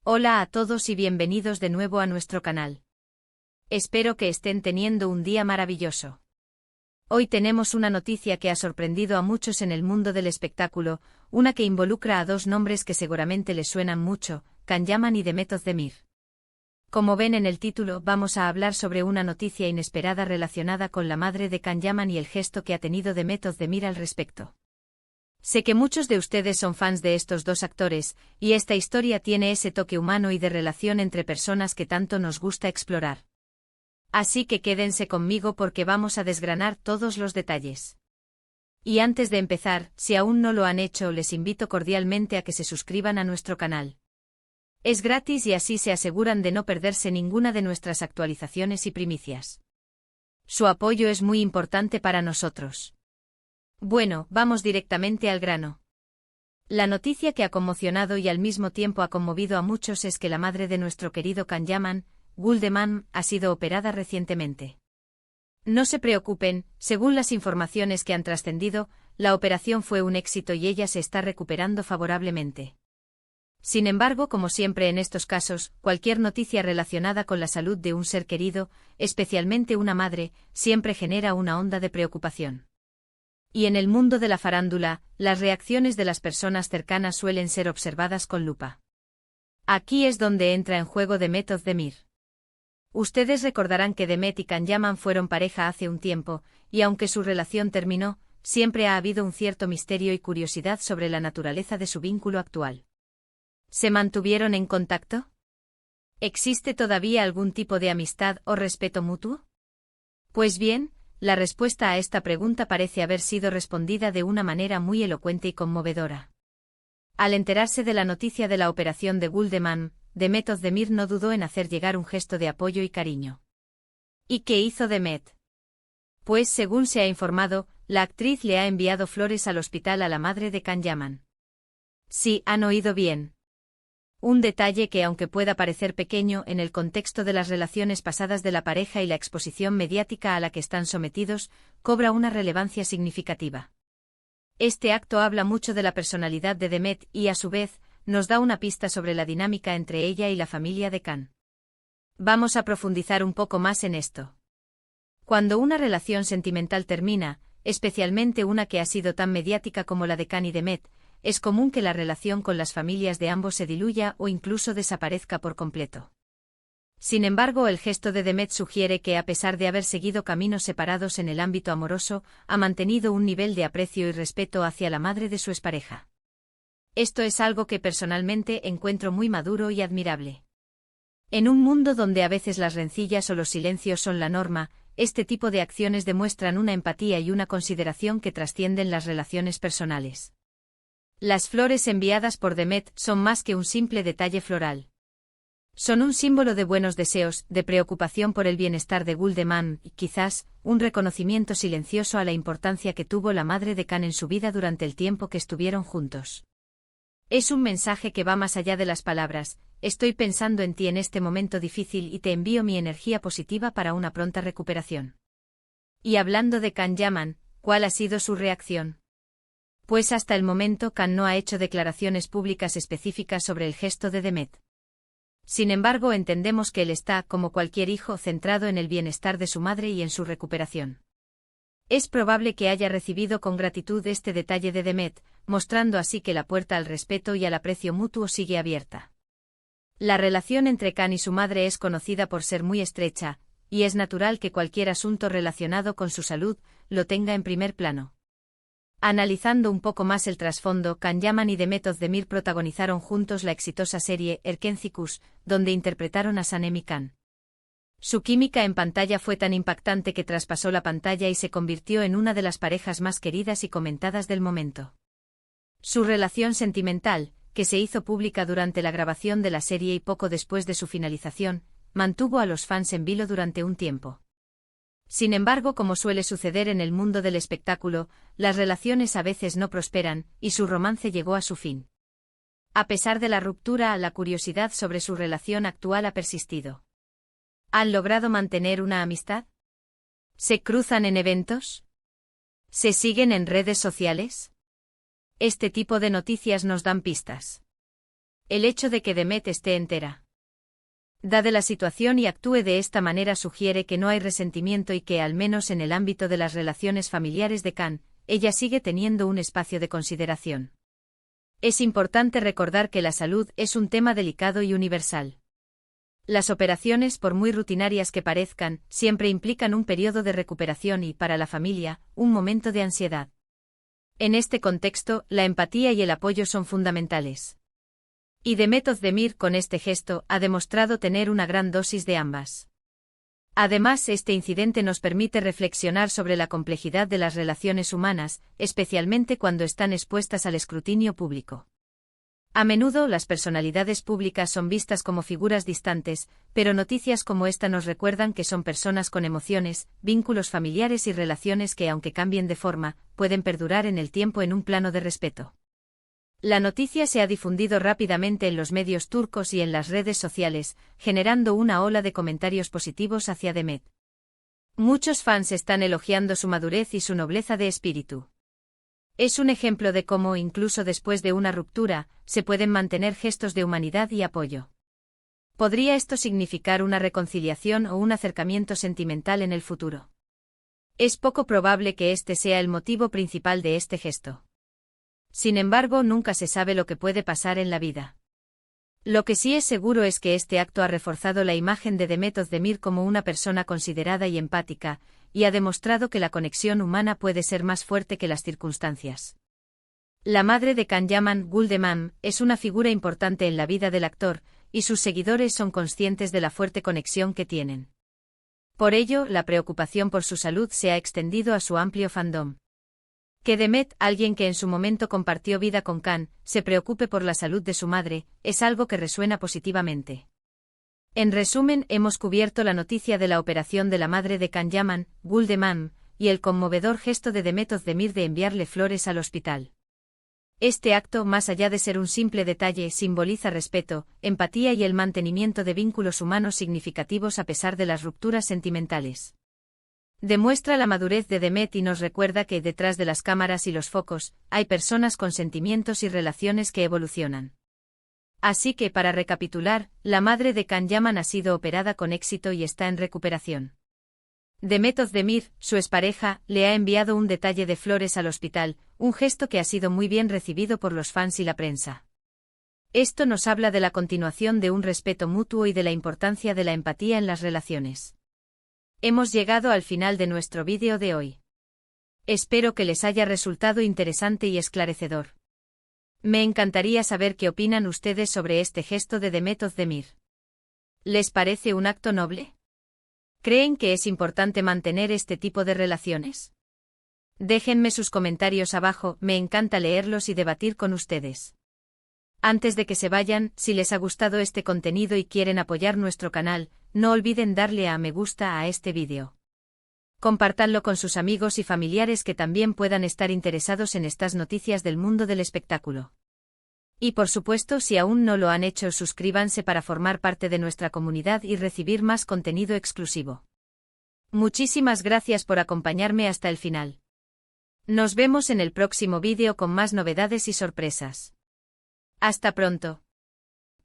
Hola a todos y bienvenidos de nuevo a nuestro canal. Espero que estén teniendo un día maravilloso. Hoy tenemos una noticia que ha sorprendido a muchos en el mundo del espectáculo, una que involucra a dos nombres que seguramente les suenan mucho, Can Yaman y Demet Özdemir. Como ven en el título, vamos a hablar sobre una noticia inesperada relacionada con la madre de Can Yaman y el gesto que ha tenido Demet Özdemir al respecto. Sé que muchos de ustedes son fans de estos dos actores, y esta historia tiene ese toque humano y de relación entre personas que tanto nos gusta explorar. Así que quédense conmigo porque vamos a desgranar todos los detalles. Y antes de empezar, si aún no lo han hecho, les invito cordialmente a que se suscriban a nuestro canal. Es gratis y así se aseguran de no perderse ninguna de nuestras actualizaciones y primicias. Su apoyo es muy importante para nosotros. Bueno, vamos directamente al grano. La noticia que ha conmocionado y al mismo tiempo ha conmovido a muchos es que la madre de nuestro querido Can Yaman, Gul Deman, ha sido operada recientemente. No se preocupen, según las informaciones que han trascendido, la operación fue un éxito y ella se está recuperando favorablemente. Sin embargo, como siempre en estos casos, cualquier noticia relacionada con la salud de un ser querido, especialmente una madre, siempre genera una onda de preocupación. Y en el mundo de la farándula, las reacciones de las personas cercanas suelen ser observadas con lupa. Aquí es donde entra en juego Demet Özdemir. Ustedes recordarán que Demet y Can Yaman fueron pareja hace un tiempo, y aunque su relación terminó, siempre ha habido un cierto misterio y curiosidad sobre la naturaleza de su vínculo actual. ¿Se mantuvieron en contacto? ¿Existe todavía algún tipo de amistad o respeto mutuo? Pues bien, la respuesta a esta pregunta parece haber sido respondida de una manera muy elocuente y conmovedora. Al enterarse de la noticia de la operación de Gul Deman, Demet Özdemir no dudó en hacer llegar un gesto de apoyo y cariño. ¿Y qué hizo Demet? Pues según se ha informado, la actriz le ha enviado flores al hospital a la madre de Can Yaman. Sí, han oído bien. Un detalle que, aunque pueda parecer pequeño en el contexto de las relaciones pasadas de la pareja y la exposición mediática a la que están sometidos, cobra una relevancia significativa. Este acto habla mucho de la personalidad de Demet y, a su vez, nos da una pista sobre la dinámica entre ella y la familia de Can. Vamos a profundizar un poco más en esto. Cuando una relación sentimental termina, especialmente una que ha sido tan mediática como la de Can y Demet, es común que la relación con las familias de ambos se diluya o incluso desaparezca por completo. Sin embargo, el gesto de Demet sugiere que, a pesar de haber seguido caminos separados en el ámbito amoroso, ha mantenido un nivel de aprecio y respeto hacia la madre de su expareja. Esto es algo que personalmente encuentro muy maduro y admirable. En un mundo donde a veces las rencillas o los silencios son la norma, este tipo de acciones demuestran una empatía y una consideración que trascienden las relaciones personales. Las flores enviadas por Demet son más que un simple detalle floral. Son un símbolo de buenos deseos, de preocupación por el bienestar de Gul Deman y, quizás, un reconocimiento silencioso a la importancia que tuvo la madre de Can en su vida durante el tiempo que estuvieron juntos. Es un mensaje que va más allá de las palabras: estoy pensando en ti en este momento difícil y te envío mi energía positiva para una pronta recuperación. Y hablando de Can Yaman, ¿cuál ha sido su reacción? Pues hasta el momento Can no ha hecho declaraciones públicas específicas sobre el gesto de Demet. Sin embargo, entendemos que él está, como cualquier hijo, centrado en el bienestar de su madre y en su recuperación. Es probable que haya recibido con gratitud este detalle de Demet, mostrando así que la puerta al respeto y al aprecio mutuo sigue abierta. La relación entre Can y su madre es conocida por ser muy estrecha, y es natural que cualquier asunto relacionado con su salud lo tenga en primer plano. Analizando un poco más el trasfondo, Can Yaman y Demet Özdemir protagonizaron juntos la exitosa serie Erkencikus, donde interpretaron a Sanem y Can. Su química en pantalla fue tan impactante que traspasó la pantalla y se convirtió en una de las parejas más queridas y comentadas del momento. Su relación sentimental, que se hizo pública durante la grabación de la serie y poco después de su finalización, mantuvo a los fans en vilo durante un tiempo. Sin embargo, como suele suceder en el mundo del espectáculo, las relaciones a veces no prosperan, y su romance llegó a su fin. A pesar de la ruptura, la curiosidad sobre su relación actual ha persistido. ¿Han logrado mantener una amistad? ¿Se cruzan en eventos? ¿Se siguen en redes sociales? Este tipo de noticias nos dan pistas. El hecho de que Demet esté entera. Dada la situación y actúe de esta manera sugiere que no hay resentimiento y que, al menos en el ámbito de las relaciones familiares de Khan, ella sigue teniendo un espacio de consideración. Es importante recordar que la salud es un tema delicado y universal. Las operaciones, por muy rutinarias que parezcan, siempre implican un periodo de recuperación y, para la familia, un momento de ansiedad. En este contexto, la empatía y el apoyo son fundamentales. Y Demet Özdemir, con este gesto, ha demostrado tener una gran dosis de ambas. Además, este incidente nos permite reflexionar sobre la complejidad de las relaciones humanas, especialmente cuando están expuestas al escrutinio público. A menudo, las personalidades públicas son vistas como figuras distantes, pero noticias como esta nos recuerdan que son personas con emociones, vínculos familiares y relaciones que, aunque cambien de forma, pueden perdurar en el tiempo en un plano de respeto. La noticia se ha difundido rápidamente en los medios turcos y en las redes sociales, generando una ola de comentarios positivos hacia Demet. Muchos fans están elogiando su madurez y su nobleza de espíritu. Es un ejemplo de cómo, incluso después de una ruptura, se pueden mantener gestos de humanidad y apoyo. ¿Podría esto significar una reconciliación o un acercamiento sentimental en el futuro? Es poco probable que este sea el motivo principal de este gesto. Sin embargo, nunca se sabe lo que puede pasar en la vida. Lo que sí es seguro es que este acto ha reforzado la imagen de Demet Özdemir como una persona considerada y empática, y ha demostrado que la conexión humana puede ser más fuerte que las circunstancias. La madre de Can Yaman, Gul Yaman, es una figura importante en la vida del actor, y sus seguidores son conscientes de la fuerte conexión que tienen. Por ello, la preocupación por su salud se ha extendido a su amplio fandom. Que Demet, alguien que en su momento compartió vida con Khan, se preocupe por la salud de su madre, es algo que resuena positivamente. En resumen, hemos cubierto la noticia de la operación de la madre de Can Yaman, Gul Yaman, y el conmovedor gesto de Demet Özdemir de enviarle flores al hospital. Este acto, más allá de ser un simple detalle, simboliza respeto, empatía y el mantenimiento de vínculos humanos significativos a pesar de las rupturas sentimentales. Demuestra la madurez de Demet y nos recuerda que detrás de las cámaras y los focos, hay personas con sentimientos y relaciones que evolucionan. Así que, para recapitular, la madre de Can Yaman ha sido operada con éxito y está en recuperación. Demet Özdemir, su expareja, le ha enviado un detalle de flores al hospital, un gesto que ha sido muy bien recibido por los fans y la prensa. Esto nos habla de la continuación de un respeto mutuo y de la importancia de la empatía en las relaciones. Hemos llegado al final de nuestro vídeo de hoy. Espero que les haya resultado interesante y esclarecedor. Me encantaría saber qué opinan ustedes sobre este gesto de Demet Özdemir. ¿Les parece un acto noble? ¿Creen que es importante mantener este tipo de relaciones? Déjenme sus comentarios abajo, me encanta leerlos y debatir con ustedes. Antes de que se vayan, si les ha gustado este contenido y quieren apoyar nuestro canal, no olviden darle a me gusta a este vídeo. Compártanlo con sus amigos y familiares que también puedan estar interesados en estas noticias del mundo del espectáculo. Y por supuesto, si aún no lo han hecho, suscríbanse para formar parte de nuestra comunidad y recibir más contenido exclusivo. Muchísimas gracias por acompañarme hasta el final. Nos vemos en el próximo vídeo con más novedades y sorpresas. Hasta pronto.